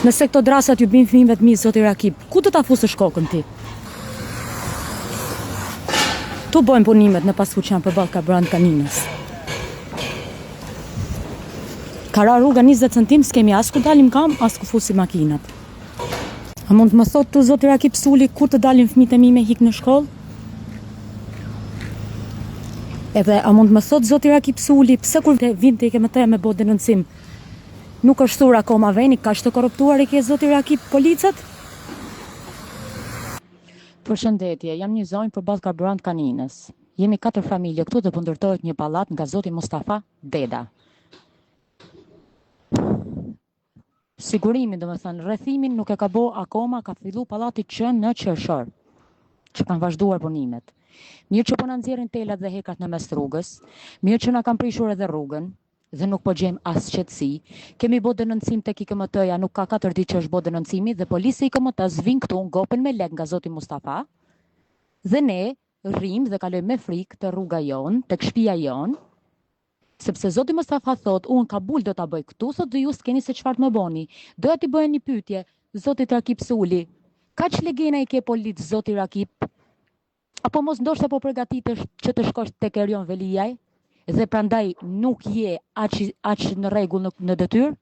Nëse këto drasat ju bin fëmijëve të mi, zoti Rakip, ku do ta fusësh kokën ti? Tu bojnë punimet në pasku që janë përballë ka brand kaninës. Ka ra rruga 20 centim, s'kemi as ku dalim kam, as ku fusi makinat. A mund të më thot tu zoti Rakip Suli kur të dalin fëmijët e mi me hik në shkollë? Edhe a mund të më thot zoti Rakip Suli pse kur vin te ke më te me bë denoncim? Nuk është thur akoma veni, ka të korruptuar i ke zoti Rakip policët? Përshëndetje, jam një zonjë përballë karburant kaninës. Jemi 4 familje këtu dhe po ndërtohet një pallat nga zoti Mustafa Deda. Sigurimi, domethënë, rrethimin nuk e ka bë akoma, ka fillu pallati që në qershor, që kanë vazhduar punimet. Mirë që po na nxjerrin telat dhe hekat në mes rrugës, mirë që na kanë prishur edhe rrugën dhe nuk po gjejmë as qetësi. Kemi bë denoncim tek IKMT-ja, nuk ka 4 ditë që është bë denoncimi dhe policia IKMT-s vin këtu ngopen me lek nga zoti Mustafa. Dhe ne rrim dhe kalojmë me frikë te rruga jon, tek shtëpia jon, sepse zoti Mustafa thot, unë Kabul do ta bëj këtu, thot dhe ju s'keni se çfarë të më bëni. Doja t'i bëja një pyetje zotit Rakip Suli. Kaç legena i ke polit zoti Rakip? Apo mos ndoshta po përgatitesh që të shkosh tek Erion Veliaj dhe prandaj nuk je aq në rregull në detyrë?